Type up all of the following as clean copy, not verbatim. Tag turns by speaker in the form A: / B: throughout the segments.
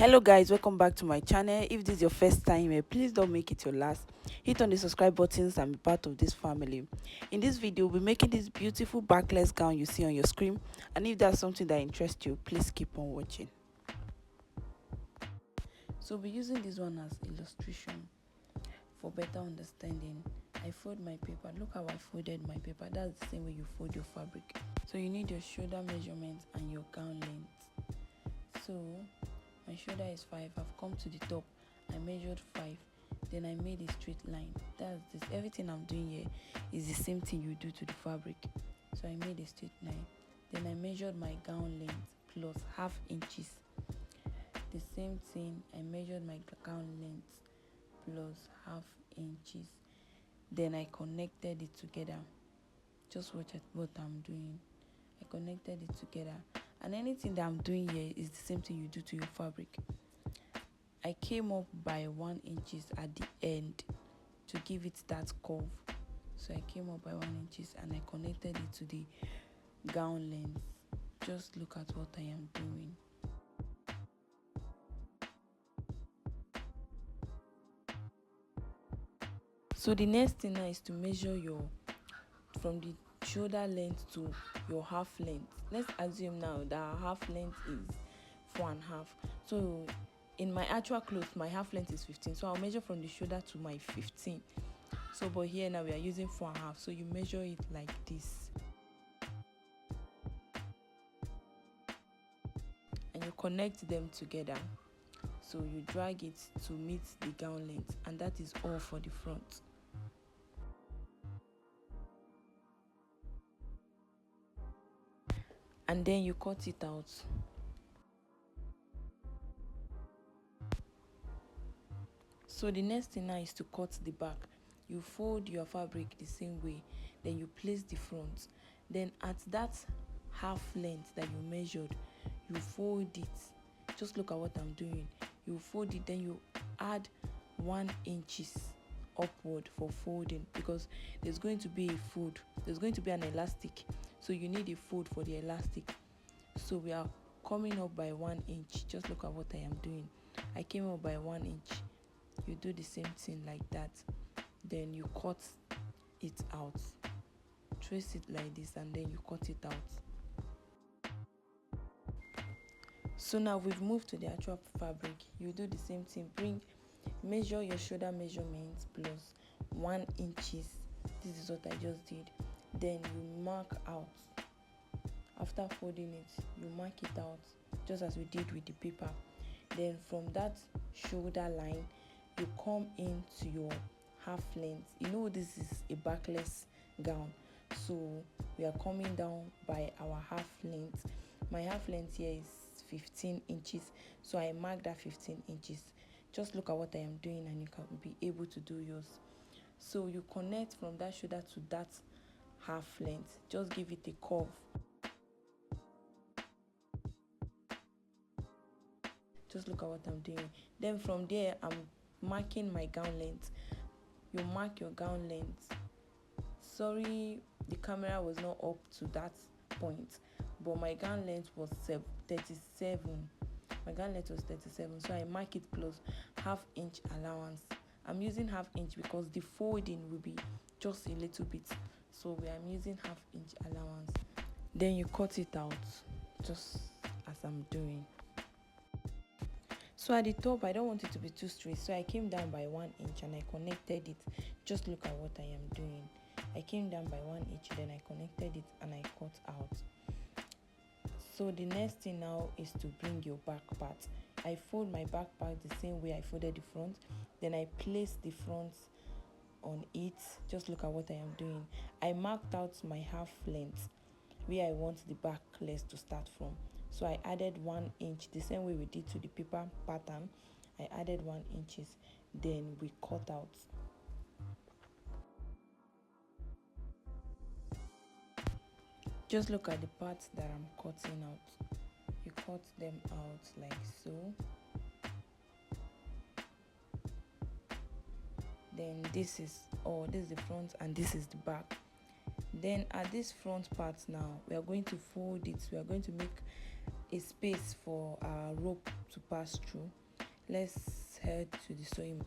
A: Hello guys, welcome back to my channel. If this is your first time here, please don't make it your last. Hit on the subscribe buttons and be part of this family. In this video, we'll be making this beautiful backless gown you see on your screen, and if that's something that interests you, please keep on watching. So we'll be using this one as illustration for better understanding. I fold my paper. Look how I folded my paper. That's the same way you fold your fabric. So you need your shoulder measurement and your gown length. So my shoulder is 5. I've come to the top. I measured 5. Then I made a straight line. That's this. Everything I'm doing here is the same thing you do to the fabric. So I made a straight line. Then I measured my gown length plus half inches. The same thing, I measured my gown length plus half inches. Then I connected it together. Just watch what I'm doing. I connected it together. And anything that I'm doing here is the same thing you do to your fabric. I came up by 1 inches at the end to give it that curve. So I came up by 1 inches and I connected it to the gown length. Just look at what I am doing. So the next thing now is to measure your from the shoulder length to your half length. Let's assume now that our half length is 4.5. So in my actual clothes, my half length is 15. So I'll measure from the shoulder to my 15. So but here now we are using 4.5. So you measure it like this. And you connect them together. So you drag it to meet the gown length, and that is all for the front. And then you cut it out. So the next thing now is to cut the back. You fold your fabric the same way, then you place the front. Then at that half length that you measured, you fold it. Just look at what I'm doing. You fold it, then you add 1 inches upward for folding, because there's going to be a fold. There's going to be an elastic. So you need a fold for the elastic. So we are coming up by 1 inch. Just look at what I am doing. I came up by 1 inch. You do the same thing like that. Then you cut it out. Trace it like this and then you cut it out. So now we've moved to the actual fabric. You do the same thing. Measure your shoulder measurements plus 1 inches. This is what I just did. Then you mark out. After folding it, you mark it out just as we did with the paper. Then from that shoulder line, you come into your half length. You know this is a backless gown, so we are coming down by our half length. My half length here is 15 inches, so I mark that 15 inches. Just look at what I am doing and you can be able to do yours. So you connect from that shoulder to that half length. Just give it a curve. Just look at what I'm doing. Then from there, I'm marking my gown length. You mark your gown length. Sorry, the camera was not up to that point, but my gown length was 37. My gown length was 37, so I mark it plus half inch allowance. I'm using half inch because the folding will be just a little bit, so I'm using half inch allowance. Then you cut it out just as I'm doing. So at the top, I don't want it to be too straight, so I came down by 1 inch and I connected it. Just look at what I am doing. I came down by 1 inch, then I connected it and I cut out. So the next thing now is to bring your back part. I fold my back part the same way I folded the front. Then I place the front on it. Just look at what I am doing. I marked out my half length where I want the backless to start from. So I added 1 inch, the same way we did to the paper pattern. I added 1 inches, then we cut out. Just look at the parts that I'm cutting out. You cut them out like so. Then this is the front and this is the back. Then at this front part now, we are going to fold it. We are going to make a space for our rope to pass through. Let's head to the sewing.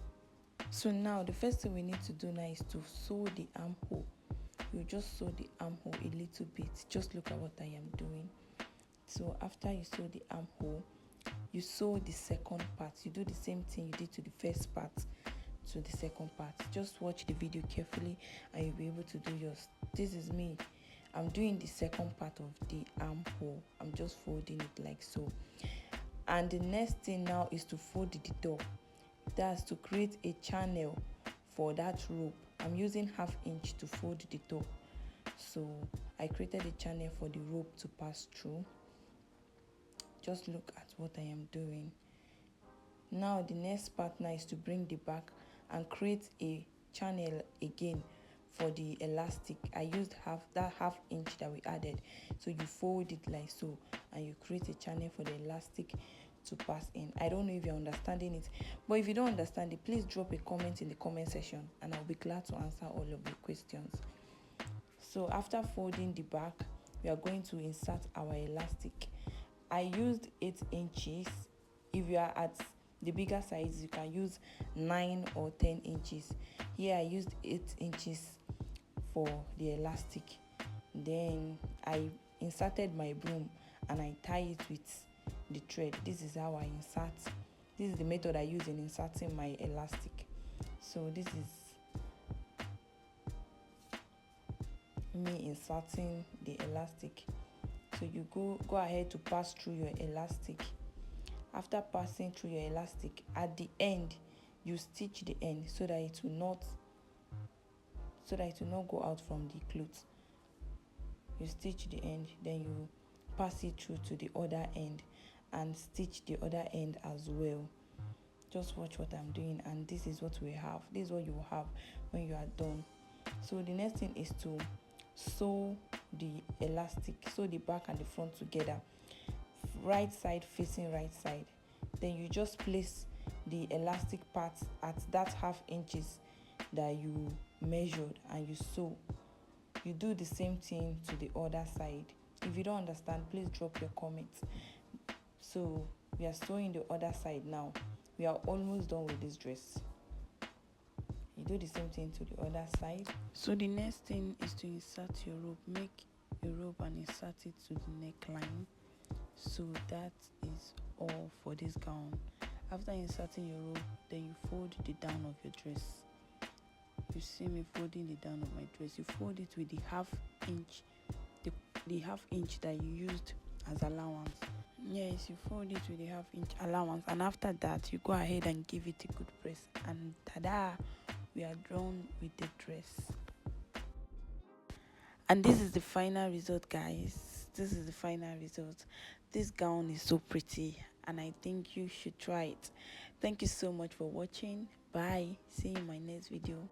A: So now the first thing we need to do now is to sew the armhole. You just sew the armhole a little bit. Just look at what I am doing. So after you sew the armhole, you sew the second part. You do the same thing you did to the first part to the second part. Just watch the video carefully and you'll be able to do yours. This is me. I'm doing the second part of the armhole. I'm just folding it like so. And the next thing now is to fold the top. That's to create a channel for that rope. I'm using 1/2 inch to fold the top. So I created a channel for the rope to pass through. Just look at what I am doing. Now the next part now is to bring the back and create a channel again for the elastic. I used that 1/2 inch that we added. So you fold it like so and you create a channel for the elastic to pass in. I don't know if you're understanding it, but if you don't understand it, please drop a comment in the comment section and I'll be glad to answer all of your questions. So after folding the back, we are going to insert our elastic. I used 8 inches. If you are at the bigger size, you can use 9 or 10 inches. Here I used 8 inches for the elastic. Then I inserted my broom and I tie it with the thread. This is how I insert. This is the method I use in inserting my elastic. So this is me inserting the elastic. So you go ahead to pass through your elastic. After passing through your elastic, at the end you stitch the end so that it will not go out from the cloth. You stitch the end, then you pass it through to the other end and stitch the other end as well. Just watch what I'm doing, and this is what we have. This is what you will have when you are done. So the next thing is to sew the elastic, sew the back and the front together, right side facing right side. Then you just place the elastic part at that 1/2 inches that you measured and you sew. You do the same thing to the other side. If you don't understand, please drop your comments. So we are sewing the other side now. We are almost done with this dress. You do the same thing to the other side. So the next thing is to insert your rope. Make a rope and insert it to the neckline. So that is all for this gown. After inserting your rope, then you fold the down of your dress. You see me folding the down of my dress. You fold it with the 1/2 inch, the 1/2 inch that you used as allowance. Yes, you fold it with the 1/2 inch allowance, and after that you go ahead and give it a good press, and tada, we are done with the dress. And this is the final result, guys. This is the final result. This gown is so pretty and I think you should try it. Thank you so much for watching. Bye. See you in my next video.